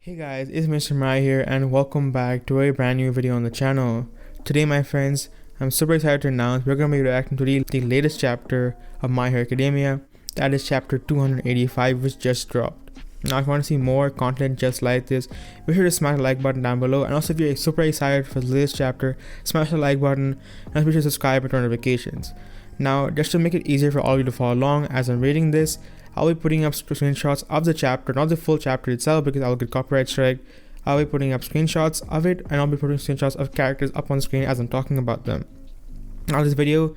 Hey guys, it's Mr. Mai here and welcome back to a brand new video on the channel. Today my friends, I'm super excited to announce we're going to be reacting to the latest chapter of My Hero Academia. That is chapter 285 which just dropped. Now if you want to see more content just like this, be sure to smash the like button down below, and also if you're super excited for the latest chapter, smash the like button and be sure to subscribe and turn notifications. Now just to make it easier for all of you to follow along as I'm reading this, I'll be putting up screenshots of the chapter, not the full chapter itself because I'll get copyright strike. I'll be putting up screenshots of it, and I'll be putting screenshots of characters up on screen as I'm talking about them. Now this video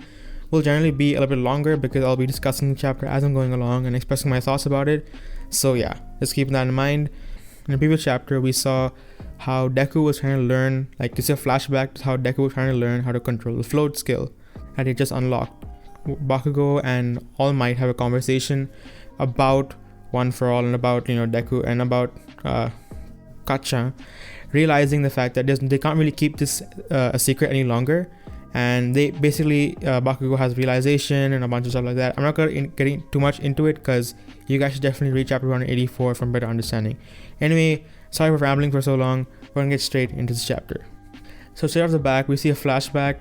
will generally be a little bit longer because I'll be discussing the chapter as I'm going along and expressing my thoughts about it. So yeah, just keep that in mind. In the previous chapter, we saw how Deku was trying to learn, like this is a flashback to how Deku was trying to learn how to control the float skill that he just unlocked. Bakugo and All Might have a conversation about One for All and about Deku and about Kacha, realizing the fact that they can't really keep this a secret any longer, and they basically Bakugo has realization and a bunch of stuff like that. I'm not getting too much into it because you guys should definitely read chapter 184 for better understanding. Anyway, sorry for rambling for so long. We're gonna get straight into this chapter. So straight off the back, we see a flashback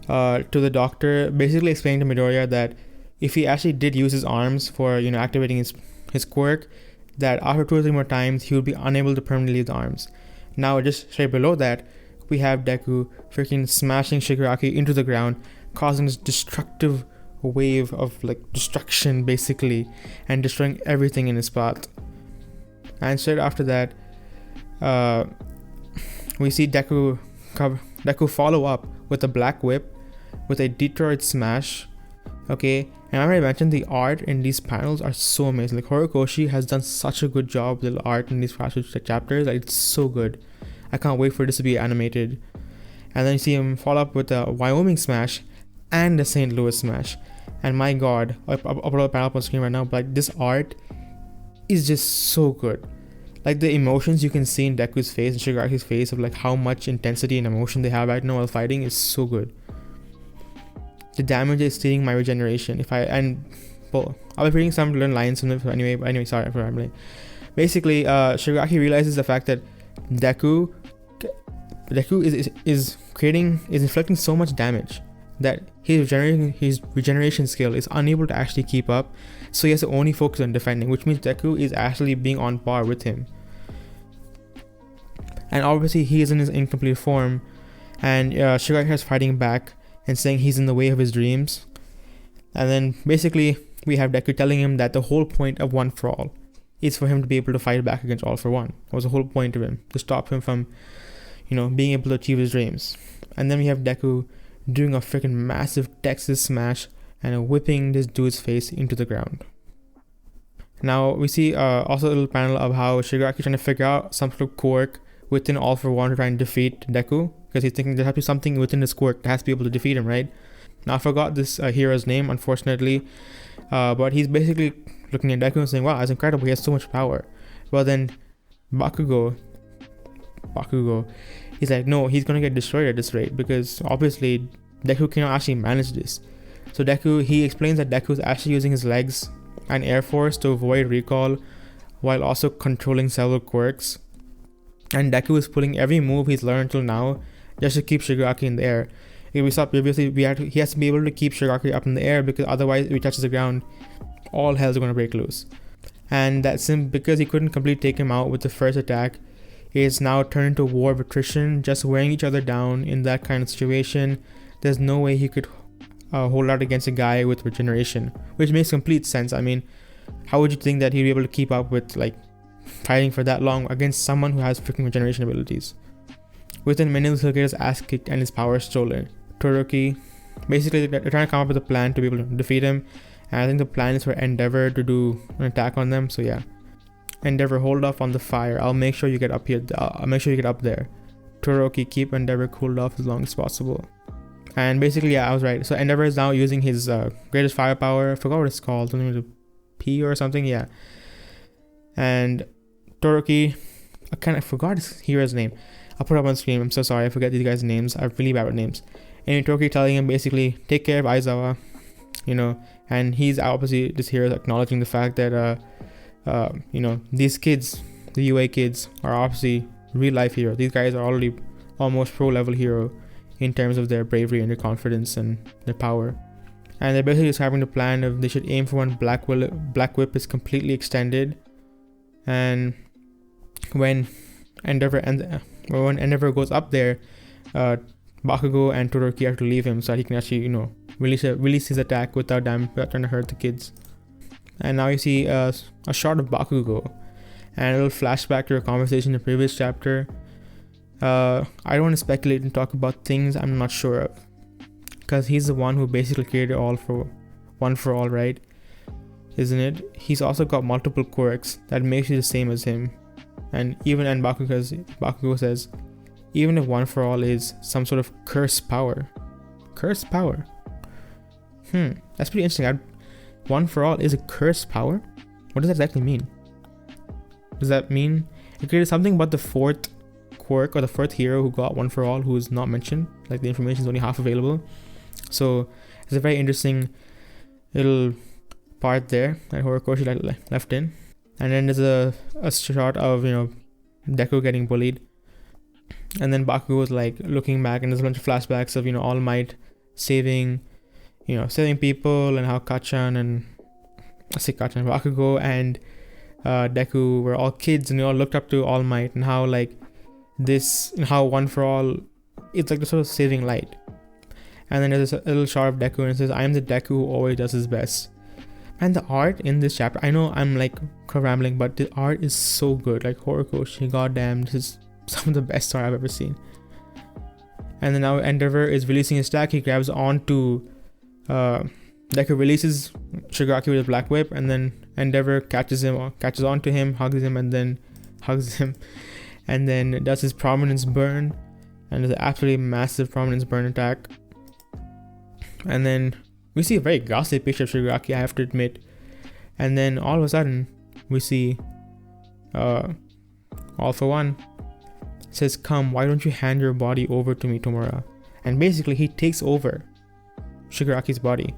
to the doctor basically explaining to Midoriya that if he actually did use his arms for activating his quirk, that after 2 or 3 more times he would be unable to permanently use the arms. Now just straight below that, we have Deku freaking smashing Shigaraki into the ground, causing this destructive wave of destruction basically, and destroying everything in his path. And straight after that, we see Deku follow up with a black whip with a Detroit smash. Okay, and I already mentioned the art in these panels are so amazing. Horikoshi has done such a good job with the art in these flashback chapters. It's so good. I can't wait for this to be animated. And then you see him follow up with a Wyoming smash and the St. Louis smash. And my god, I'll put a panel up on screen right now, but this art is just so good. The emotions you can see in Deku's face and Shigaraki's face of how much intensity and emotion they have right now while fighting is so good. The damage is stealing my regeneration. I'll be reading some learn lines from them anyway, sorry for rambling. Basically, Shigaraki realizes the fact that Deku is inflicting so much damage that his regeneration skill is unable to actually keep up, so he has to only focus on defending, which means Deku is actually being on par with him. And obviously he is in his incomplete form, and Shigaraki is fighting back and saying he's in the way of his dreams. And then basically we have Deku telling him that the whole point of One for All is for him to be able to fight back against All for One. That was the whole point of him, to stop him from being able to achieve his dreams. And then we have Deku doing a freaking massive Texas smash and whipping this dude's face into the ground. Now we see also a little panel of how Shigaraki trying to figure out some sort of quirk within All for One to try and defeat Deku, because he's thinking there has to be something within his quirk that has to be able to defeat him, right? Now I forgot this hero's name, unfortunately, but he's basically looking at Deku and saying, wow, that's incredible, he has so much power. Well then Bakugo, he's like, no, he's gonna get destroyed at this rate because obviously Deku cannot actually manage this. So he explains that Deku is actually using his legs and air force to avoid recall while also controlling several quirks. And Deku is pulling every move he's learned till now just to keep Shigaraki in the air. If we saw previously, he has to be able to keep Shigaraki up in the air because otherwise if he touches the ground, all hell's going to break loose. And that's him because he couldn't completely take him out with the first attack. He is now turned into a war of attrition, just wearing each other down. In that kind of situation, there's no way he could hold out against a guy with regeneration, which makes complete sense. I mean, how would you think that he'd be able to keep up with fighting for that long against someone who has freaking regeneration abilities? Within minutes, he'll get his ass kicked and his power stolen. Todoroki, basically they're trying to come up with a plan to be able to defeat him, and I think the plan is for Endeavor to do an attack on them. So yeah, Endeavor, hold off on the fire. I'll make sure you get up here. I'll make sure you get up there. Todoroki, keep Endeavor cooled off as long as possible. And basically, yeah, I was right. So Endeavor is now using his greatest firepower. I forgot what it's called. Something with a P or something. Yeah. And Todoroki, I kind of forgot his hero's name. I'll put it up on screen. I'm so sorry. I forget these guys' names. I'm really bad with names. And Todoroki telling him basically, take care of Aizawa. And he's obviously, this hero is acknowledging the fact that, these kids the UA kids are obviously real life heroes. These guys are already almost pro level hero in terms of their bravery and their confidence and their power. And they're basically just having the plan of they should aim for when Black Whip is completely extended, and when Endeavor goes up there, Bakugo and Todoroki have to leave him so that he can actually, release his attack without trying to hurt the kids. And now you see a shot of Bakugo and a little flashback to a conversation in the previous chapter. I don't want to speculate and talk about things I'm not sure of, because he's the one who basically created One for All, right? Isn't it? He's also got multiple quirks that makes you the same as him. And Bakugo says, even if One for All is some sort of cursed power. Cursed power? That's pretty interesting. One for All is a cursed power? What does that exactly mean? Does that mean it created something about the fourth quirk or the fourth hero who got One for All, who is not mentioned? Like, the information is only half available. So it's a very interesting little part there that Horikoshi left in. And then there's a shot of Deku getting bullied, and then Bakugo is like looking back, and there's a bunch of flashbacks of All Might saving people, and how Bakugo and Deku were all kids, and they all looked up to All Might, and how how One for All, it's like the sort of saving light. And then there's a little shot of Deku, and it says, "I am the Deku who always does his best." And the art in this chapter, I know I'm like rambling, but the art is so good. Like, Horikoshi, goddamn, this is some of the best art I've ever seen. And then now Endeavor is releasing his attack. He grabs onto Deku, releases Shigaraki with his Black Whip, and then Endeavor catches onto him, hugs him, and then does his Prominence Burn, and there's an absolutely massive Prominence Burn attack. And then we see a very ghastly picture of Shigaraki, I have to admit. And then all of a sudden, we see All for One says, "Come, why don't you hand your body over to me, Tomura?" And basically, he takes over Shigaraki's body.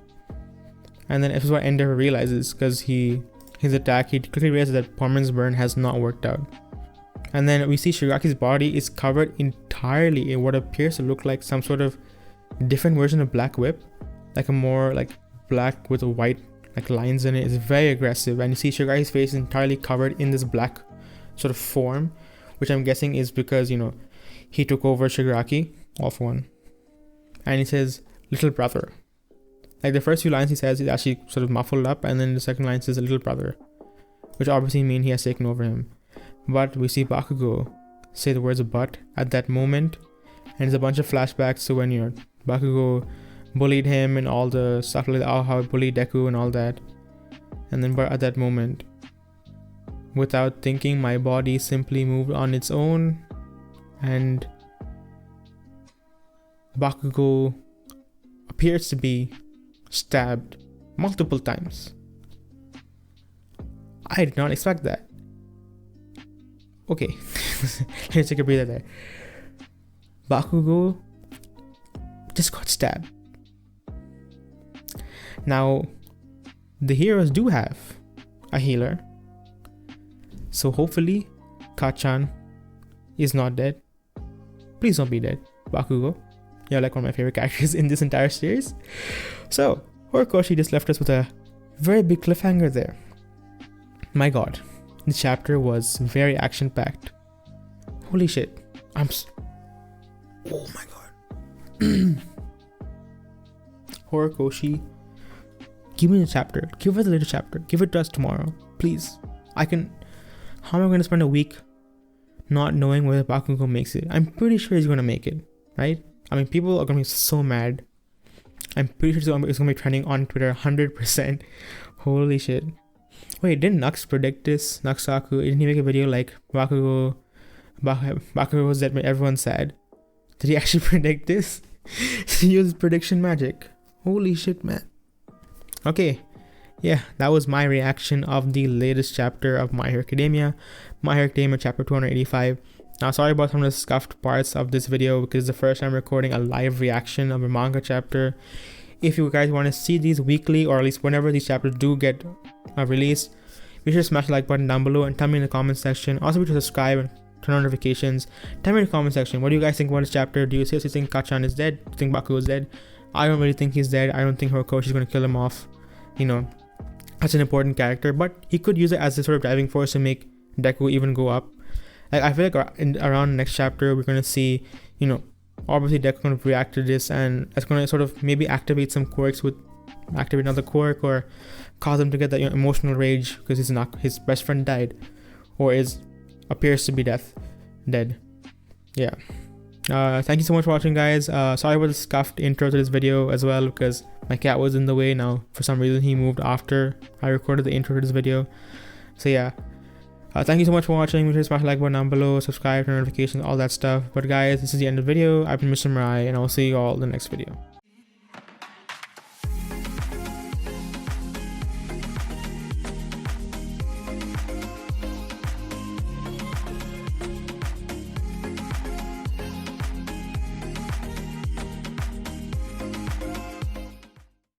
And then this is what Endeavor realizes, because his attack, he quickly realizes that Prominence Burn has not worked out. And then we see Shigaraki's body is covered entirely in what appears to look like some sort of different version of Black Whip, like a more like black with a white like lines in it. It's very aggressive, and you see Shigaraki's face is entirely covered in this black sort of form, which I'm guessing is because he took over Shigaraki, All for One. And he says, "Little brother." Like, the first few lines he says is actually sort of muffled up, and then the second line says, "a little brother," which obviously means he has taken over him. But we see Bakugo say the words "but" at that moment, and there's a bunch of flashbacks to when Bakugo bullied him and all the stuff like how he bullied Deku and all that. And then but at that moment, without thinking, my body simply moved on its own, and Bakugo appears to be stabbed multiple times. I did not expect that. Okay, let's take a breather there. Bakugo just got stabbed. Now, the heroes do have a healer, so hopefully Kachan is not dead. Please don't be dead, Bakugo. You're like one of my favorite characters in this entire series. So Horikoshi just left us with a very big cliffhanger there. My god, the chapter was very action-packed. Holy shit. Oh my god. Horikoshi, give me the chapter. Give us the latest chapter. Give it to us tomorrow, please. How am I going to spend a week not knowing whether Bakugo makes it? I'm pretty sure he's going to make it, right? I mean, people are going to be so mad. I'm pretty sure it's going to be trending on Twitter 100%. Holy shit. Wait, didn't Nux predict this? Nuxaku, didn't he make a video like Bakugo was dead, everyone's sad? Did he actually predict this? He used prediction magic. Holy shit, man. Okay, yeah, that was my reaction of the latest chapter of My Hero Academia. My Hero Academia chapter 285. Now, sorry about some of the scuffed parts of this video because it's the first time recording a live reaction of a manga chapter. If you guys want to see these weekly, or at least whenever these chapters do get released, Be sure to smash the like button down below and tell me in the comment section. Also, be sure to subscribe and turn on notifications. Tell me in the comment section, what do you guys think about this chapter? Do you seriously think Kachan is dead? Do you think Baku is dead? I don't really think he's dead. I don't think Horikoshi is going to kill him off. You know, that's an important character, but he could use it as a sort of driving force to make Deku even go up. Like, I feel like around next chapter, we're going to see, you know, obviously Deku going to react to this, and it's going to sort of maybe activate some quirks activate another quirk, or cause him to get that, you know, emotional rage because his best friend died, or appears to be dead. Yeah. Thank you so much for watching, guys. Sorry about the scuffed intro to this video as well, because my cat was in the way. Now for some reason he moved after I recorded the intro to this video. So yeah, thank you so much for watching. Make sure to smash the like button down below, subscribe, turn notifications, all that stuff. But guys, this is the end of the video. I've been Mr. Mirai, and I'll see you all in the next video.